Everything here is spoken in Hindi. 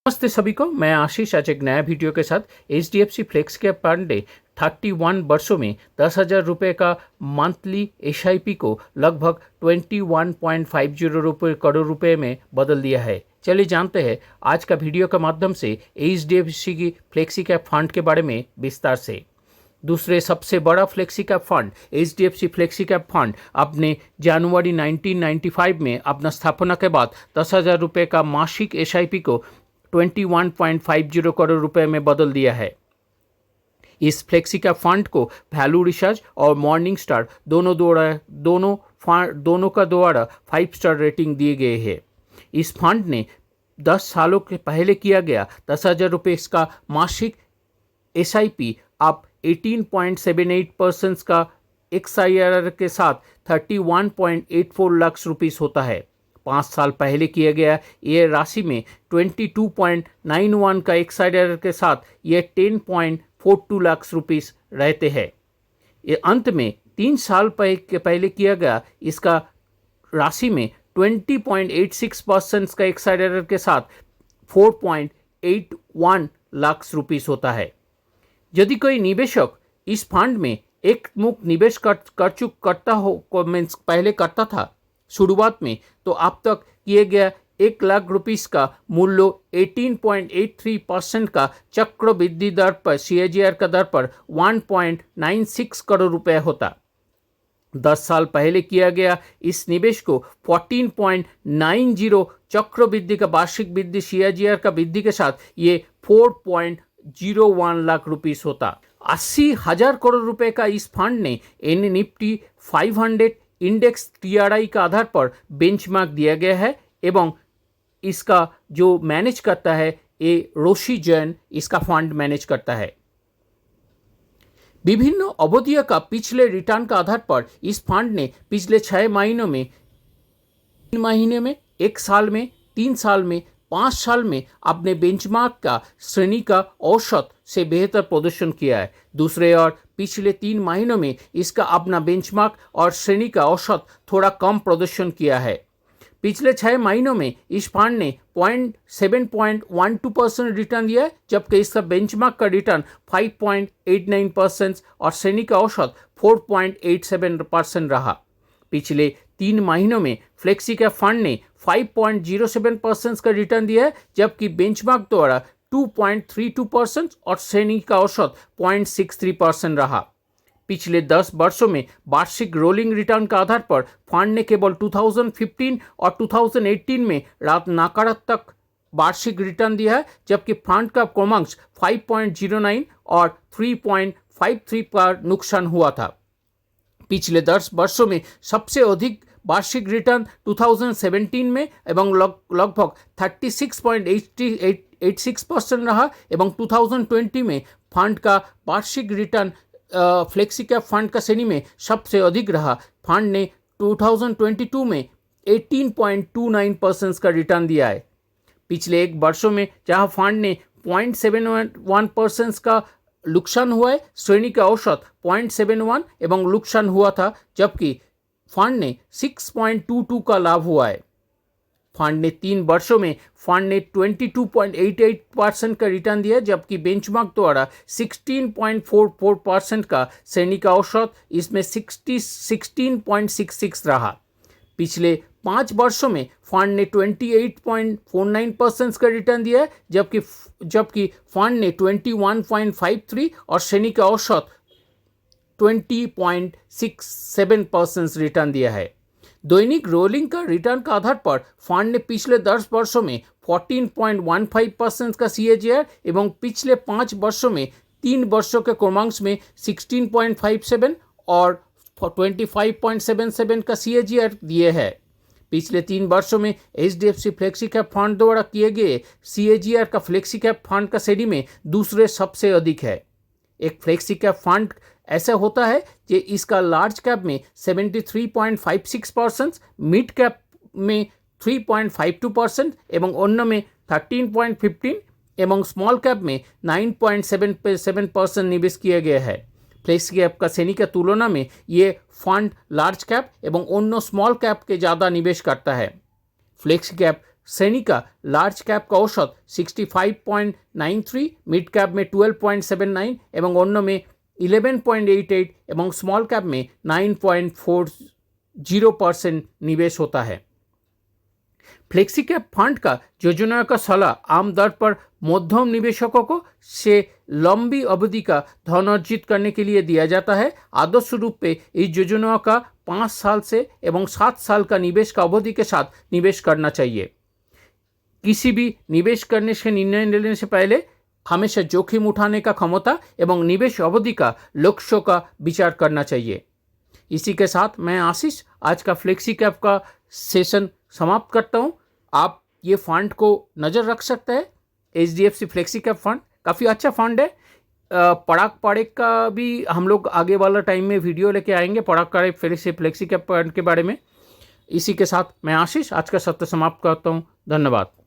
नमस्ते सभी को, मैं आशीष आज एक नया वीडियो के साथ HDFC फ्लेक्स कैप फंड ने 31 वर्षों में 10,000 रुपये का मंथली SIP को लगभग 21.50 करोड़ रुपए में बदल दिया है। चलिए जानते हैं आज का वीडियो के माध्यम से HDFC की फ्लेक्सी कैप फंड के बारे में विस्तार से। दूसरे सबसे बड़ा flexi cap fund HDFC flexi cap fund अपने जनवरी 1995 में अपना स्थापना के बाद 10,000 रुपये का मासिक SIP को 21.50 करोड़ रुपए में बदल दिया है। इस फ्लेक्सी कैप फंड को वैल्यू रिसर्च और मॉर्निंग स्टार दोनों का द्वारा 5 स्टार रेटिंग दिए गए हैं। इस फंड ने 10 सालों के पहले किया गया 10,000 रुपये इसका मासिक SIP अब 18.78% का XIRR के साथ 31.84 लाख रुपीस होता है। 5 साल पहले किया गया ये राशि में 22.91 का XIRR के साथ ये 10.42 लाख रुपीस रहते हैं। ये अंत में 3 साल पहले किया गया इसका राशि में 20.86% का XIRR के साथ 4.81 लाख रुपीस होता है। यदि कोई निवेशक इस फंड में एक मुक्त निवेश पहले करता था शुरुआत में, तो अब तक किए गया 1 लाख रुपीस का मूल्य 18.83% का चक्रवृद्धि दर पर CAGR का दर पर 1.96 करोड़ रुपए होता। 10 साल पहले किया गया इस निवेश को 14.90 चक्रवृद्धि का वार्षिक वृद्धि CAGR का वृद्धि के साथ ये 4.01 लाख रुपीस होता। 80,000 करोड़ रुपए का इस फंड ने निफ्टी 500 इंडेक्स TRI का आधार पर बेंचमार्क दिया गया है एवं इसका जो मैनेज करता है ये रोशी जैन इसका फंड मैनेज करता है। विभिन्न अवधियों का पिछले रिटर्न का आधार पर इस फंड ने पिछले 6 महीनों में, 3 महीने में, 1 साल में, 3 साल में, 5 साल में अपने बेंचमार्क का श्रेणी का औसत से बेहतर प्रदर्शन किया है। दूसरे ओर पिछले 3 महीनों में इसका अपना बेंचमार्क और श्रेणी का औसत थोड़ा कम प्रदर्शन किया है। पिछले 6 महीनों में इस फंड ने 7.12% रिटर्न दिया है, जबकि इसका बेंचमार्क का रिटर्न 5.89% और श्रेणी का औसत 4.87% रहा। पिछले 3 महीनों में फ्लेक्सी कैप फंड ने 5.07% का रिटर्न दिया है, जबकि बेंचमार्क द्वारा 2.32% और श्रेणी का औसत 0.63% रहा। पिछले 10 वर्षों में वार्षिक रोलिंग रिटर्न का आधार पर फंड ने केवल 2015 और 2018 में नकारात्मक वार्षिक रिटर्न दिया है, जबकि फंड का क्रमांक 5.09 और 3.53 पर नुकसान हुआ था। पिछले 10 वर्षों में सबसे अधिक वार्षिक रिटर्न 2017 में एवं लगभग 36.86% रहा एवं 2020 में फंड का वार्षिक रिटर्न फ्लेक्सी कैप फंड का श्रेणी में सबसे अधिक रहा। फंड ने 2022 में 18.29% का रिटर्न दिया है। पिछले 1 वर्षों में जहां फंड ने 0.71% का नुकसान हुआ है, श्रेणी का औसत 0.71 एवं नुकसान हुआ था, जबकि फंड ने 6.22 का लाभ हुआ है। फंड ने 3 वर्षों में फंड ने 22.88% का रिटर्न दिया, जबकि बेंचमार्क द्वारा 16.44% का श्रेणी का औसत इसमें 16.66 रहा। पिछले 5 वर्षों में फंड ने 28.49% का रिटर्न दिया है, जबकि फंड ने 21.53 और श्रेणी का औसत 20.67% रिटर्न दिया है। दैनिक रोलिंग का रिटर्न का आधार पर फंड ने पिछले 10 वर्षों में 14.15% का CAGR एवं पिछले 5 वर्षों में 3 वर्षों के क्रमांक में 16.57 और 25.77 का CAGR दिए है। पिछले 3 वर्षों में HDFC फ्लेक्सी कैप फंड द्वारा किए गए CAGR का फ्लेक्सी कैप फंड का श्रेणी में दूसरे सबसे अधिक है। एक फ्लेक्सी कैप फंड ऐसा होता है कि इसका लार्ज कैप में 73.56%, मिड कैप में 3.52% एवं अन्य में 13.15 एवं स्मॉल कैप में 9.77% निवेश किया गया है। फ्लेक्सी कैप का श्रेणी की तुलना में ये फंड लार्ज कैप एवं अन्य स्मॉल कैप के ज़्यादा निवेश करता है। फ्लेक्सी कैप सैनिका लार्ज कैप का औसत 65.93, मिड कैप में 12.79 एवं अन्य में 11.88 एवं स्मॉल कैप में 9.40% निवेश होता है। फ्लेक्सी कैप फंड का योजना का सलाह आमतौर पर मध्यम निवेशकों को से लंबी अवधि का धन अर्जित करने के लिए दिया जाता है। आदर्श रूप में इस योजना का 5 साल से एवं 7 साल का निवेश का अवधि के साथ निवेश करना चाहिए। किसी भी निवेश करने से निर्णय लेने से पहले हमेशा जोखिम उठाने का क्षमता एवं निवेश अवधि का लक्ष्यों का विचार करना चाहिए। इसी के साथ मैं आशीष आज का फ्लेक्सी कैप का सेशन समाप्त करता हूँ। आप ये फंड को नज़र रख सकते हैं। HDFC फ्लेक्सी कैप फंड काफ़ी अच्छा फंड है। पराग पारेख का भी हम लोग आगे वाला टाइम में वीडियो लेके आएंगे, पराग पारेख फ्लेक्सी कैप फंड के बारे में। इसी के साथ मैं आशीष आज का सत्र समाप्त करता हूँ। धन्यवाद।